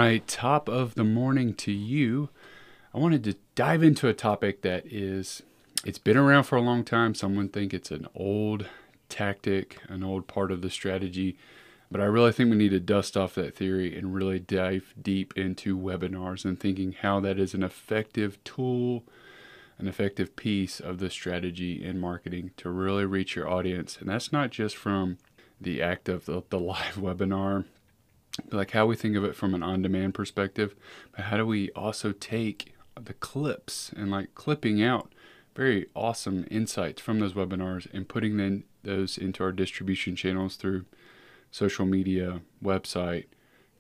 right, top of the morning to you. I wanted to dive into a topic that it's been around for a long time. Someone think it's an old tactic, an old part of the strategy, but I really think we need to dust off that theory and really dive deep into webinars and thinking how that is an effective tool, an effective piece of the strategy in marketing to really reach your audience. And that's not just from the act of the live webinar, like how we think of it from an on-demand perspective, but how do we also take the clips and like clipping out very awesome insights from those webinars and putting those into our distribution channels through social media, website,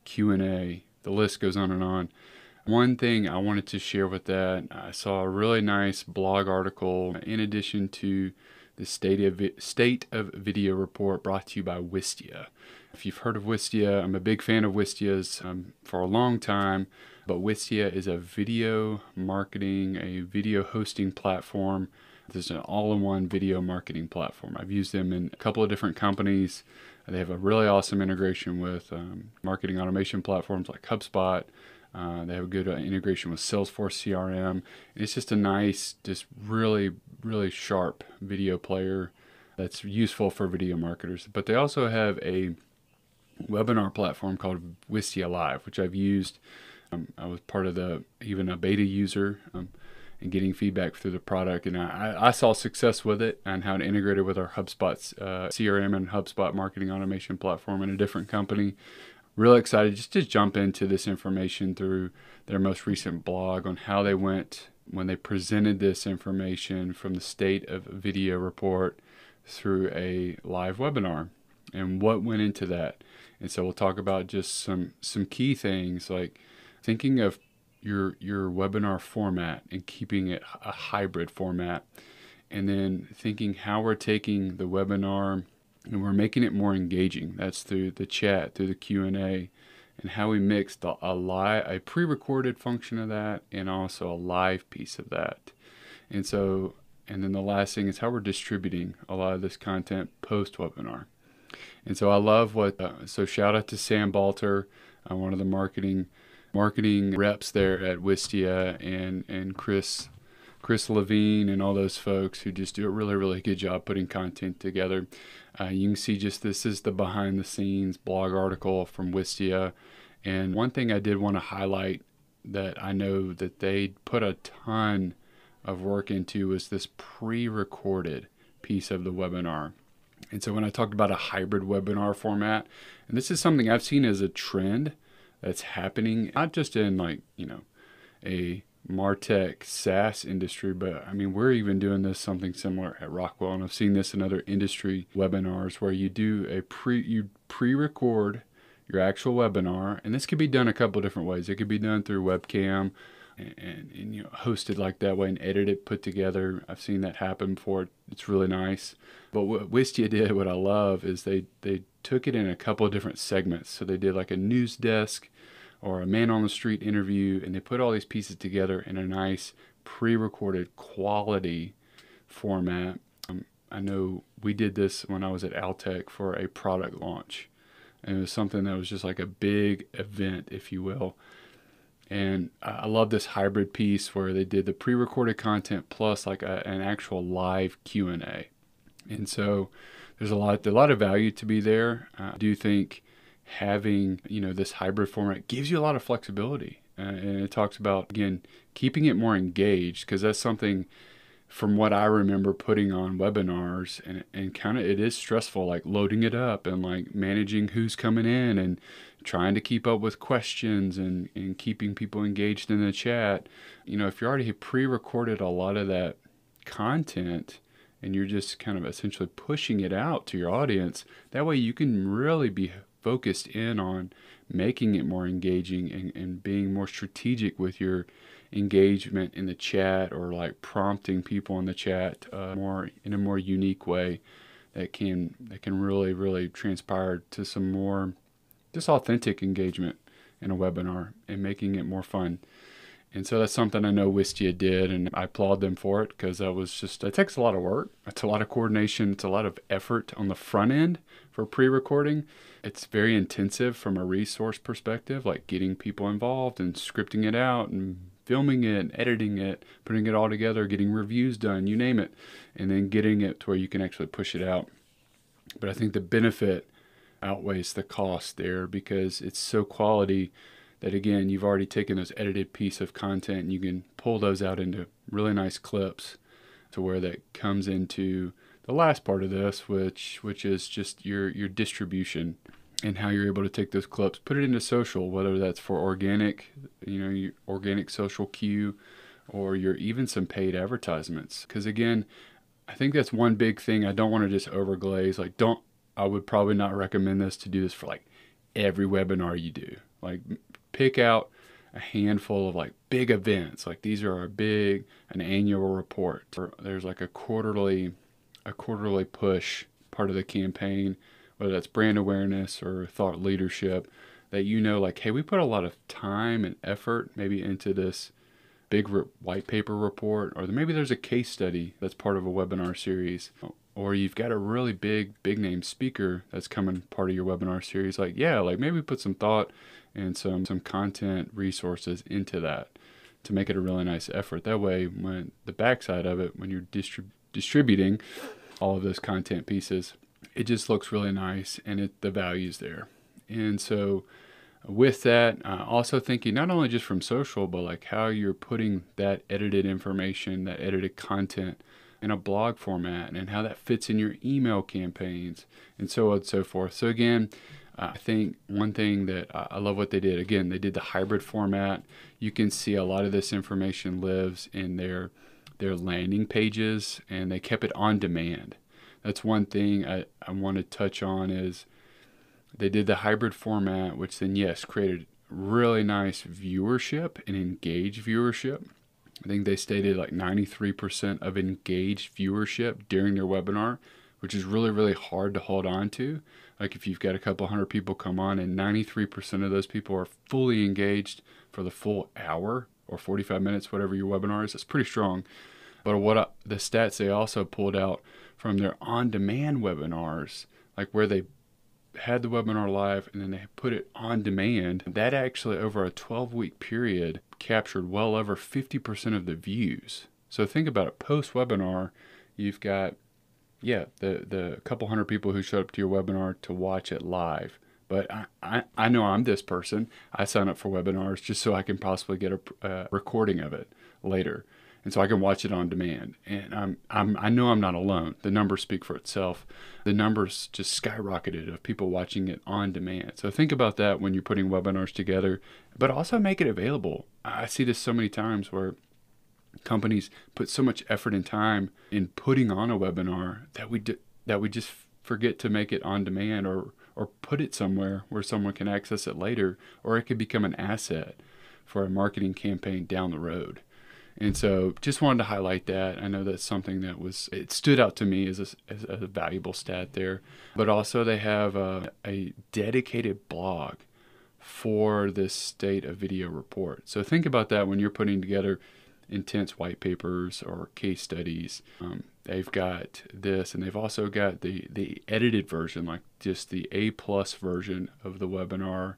Q&A, the list goes on and on. One thing I wanted to share with that, I saw a really nice blog article in addition to the State of Video report brought to you by Wistia. If you've heard of Wistia, I'm a big fan of Wistia's for a long time, but Wistia is a video marketing, a video hosting platform. This is an all-in-one video marketing platform. I've used them in a couple of different companies. They have a really awesome integration with marketing automation platforms like HubSpot. They have a good integration with Salesforce CRM. It's just a nice, just really, really sharp video player that's useful for video marketers. But they also have a webinar platform called Wistia Live, which I've used. I was part of even a beta user and getting feedback through the product. And I saw success with it and how it integrated with our HubSpot CRM and HubSpot marketing automation platform in a different company. Really excited just to jump into this information through their most recent blog on how they went when they presented this information from the State of Video report through a live webinar and what went into that. And so we'll talk about just some key things like thinking of your webinar format and keeping it a hybrid format, and then thinking how we're taking the webinar and we're making it more engaging. That's through the chat, through the Q&A, and how we mix a pre-recorded function of that and also a live piece of that. And then the last thing is how we're distributing a lot of this content post-webinar. And so I love so shout out to Sam Balter, one of the marketing reps there at Wistia, and Chris Levine and all those folks who just do a really, really good job putting content together. You can see this is the behind the scenes blog article from Wistia. And one thing I did want to highlight that I know that they put a ton of work into is this pre-recorded piece of the webinar. And so when I talked about a hybrid webinar format, and this is something I've seen as a trend that's happening, not just in a MarTech SaaS industry, but I mean, we're even doing something similar at Rockwell, and I've seen this in other industry webinars where you do you pre-record your actual webinar, and this could be done a couple of different ways. It could be done through webcam and hosted like that way and edited, put together. I've seen that happen before. It's really nice. But what Wistia did, what I love, is they took it in a couple of different segments. So they did like a news desk or a man on the street interview, and they put all these pieces together in a nice pre-recorded quality format. I know we did this when I was at Altec for a product launch, and it was something that was just like a big event, if you will. And I love this hybrid piece where they did the pre-recorded content plus like an actual live Q&A. And so there's a lot of value to be there. I do think having this hybrid format gives you a lot of flexibility, and it talks about, again, keeping it more engaged, because that's something from what I remember putting on webinars, and kind of it is stressful, like loading it up and like managing who's coming in and trying to keep up with questions and keeping people engaged in the chat. If you already pre-recorded a lot of that content and you're just kind of essentially pushing it out to your audience, that way you can really be focused in on making it more engaging and being more strategic with your engagement in the chat, or like prompting people in the chat more in a more unique way that can really, really transpire to some more just authentic engagement in a webinar and making it more fun. And so that's something I know Wistia did, and I applaud them for it, because it takes a lot of work. It's a lot of coordination. It's a lot of effort on the front end for pre-recording. It's very intensive from a resource perspective, like getting people involved and scripting it out and filming it, editing it, putting it all together, getting reviews done, you name it, and then getting it to where you can actually push it out. But I think the benefit outweighs the cost there, because it's so quality that, again, you've already taken those edited piece of content and you can pull those out into really nice clips, to where that comes into the last part of this, which is just your distribution, and how you're able to take those clips, put it into social, whether that's for organic, your organic social cue, or even some paid advertisements. Because again, I think that's one big thing I don't want to just overglaze. I would probably not recommend this to do this for like every webinar you do. Like, pick out a handful of like big events. Like, these are an annual report. Or there's like a quarterly push part of the campaign, whether that's brand awareness or thought leadership, that like, hey, we put a lot of time and effort maybe into this big white paper report, or maybe there's a case study that's part of a webinar series, or you've got a really big name speaker that's coming part of your webinar series. Like, yeah, like maybe put some thought and some content resources into that to make it a really nice effort. That way, when the backside of it, when you're distributing all of those content pieces, it just looks really nice, and the value's there. And so with that, also thinking not only just from social, but like how you're putting that edited information, that edited content in a blog format, and how that fits in your email campaigns, and so on and so forth. So again, I think one thing that I love what they did, again, they did the hybrid format. You can see a lot of this information lives in their landing pages, and they kept it on demand. That's one thing I want to touch on, is they did the hybrid format, which then, yes, created really nice viewership and engaged viewership. I think they stated like 93% of engaged viewership during their webinar, which is really, really hard to hold on to. Like, if you've got a couple hundred people come on and 93% of those people are fully engaged for the full hour or 45 minutes, whatever your webinar is, that's pretty strong. But the stats they also pulled out from their on-demand webinars, like where they had the webinar live and then they put it on demand, that actually over a 12-week period captured well over 50% of the views. So think about it, post-webinar, you've got, the couple hundred people who showed up to your webinar to watch it live. But I know I'm this person. I sign up for webinars just so I can possibly get a recording of it later, and so I can watch it on demand. And I know I'm not alone. The numbers speak for itself. The numbers just skyrocketed of people watching it on demand. So think about that when you're putting webinars together, but also make it available. I see this so many times where companies put so much effort and time in putting on a webinar that we just forget to make it on demand, or put it somewhere where someone can access it later, or it could become an asset for a marketing campaign down the road. And so just wanted to highlight that. I know that's something that it stood out to me as a valuable stat there. But also they have a dedicated blog for this state of video report. So think about that when you're putting together intense white papers or case studies. They've got this, and they've also got the edited version, like just the A+ version of the webinar,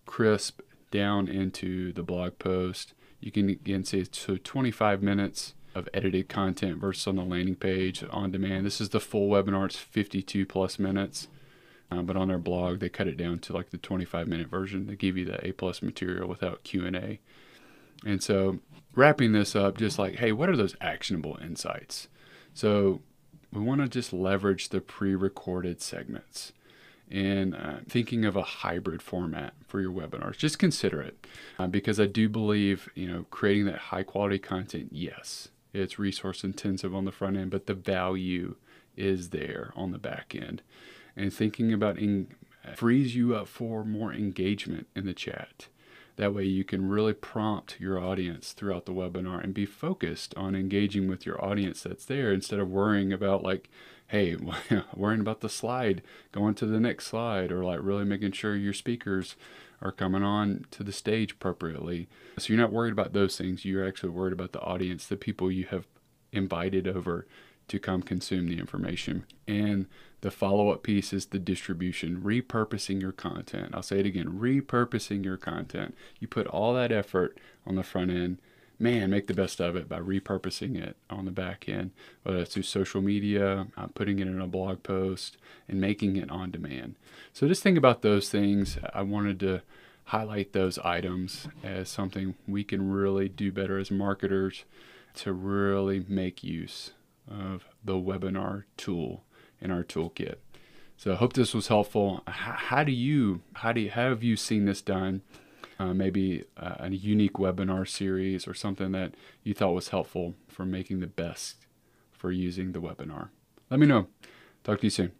crisp down into the blog post. You can again see so 25 minutes of edited content versus on the landing page on demand. This is the full webinar, it's 52+ minutes. But on their blog, they cut it down to like the 25-minute version. They give you the A+ material without Q&A. And so wrapping this up, just like, hey, what are those actionable insights? So we want to just leverage the pre-recorded segments. And thinking of a hybrid format for your webinars, just consider it. Because I do believe, creating that high quality content, yes, it's resource intensive on the front end, but the value is there on the back end. And thinking about frees you up for more engagement in the chat. That way you can really prompt your audience throughout the webinar and be focused on engaging with your audience that's there, instead of worrying about like, hey, worrying about the slide, going to the next slide, or like really making sure your speakers are coming on to the stage appropriately. So you're not worried about those things. You're actually worried about the audience, the people you have invited over to come consume the information. And the follow-up piece is the distribution, repurposing your content. I'll say it again, repurposing your content. You put all that effort on the front end, man, make the best of it by repurposing it on the back end, whether it's through social media, putting it in a blog post, and making it on demand. So just think about those things. I wanted to highlight those items as something we can really do better as marketers to really make use of the webinar tool in our toolkit. So I hope this was helpful. How have you seen this done? Maybe a unique webinar series or something that you thought was helpful for making the best for using the webinar. Let me know. Talk to you soon.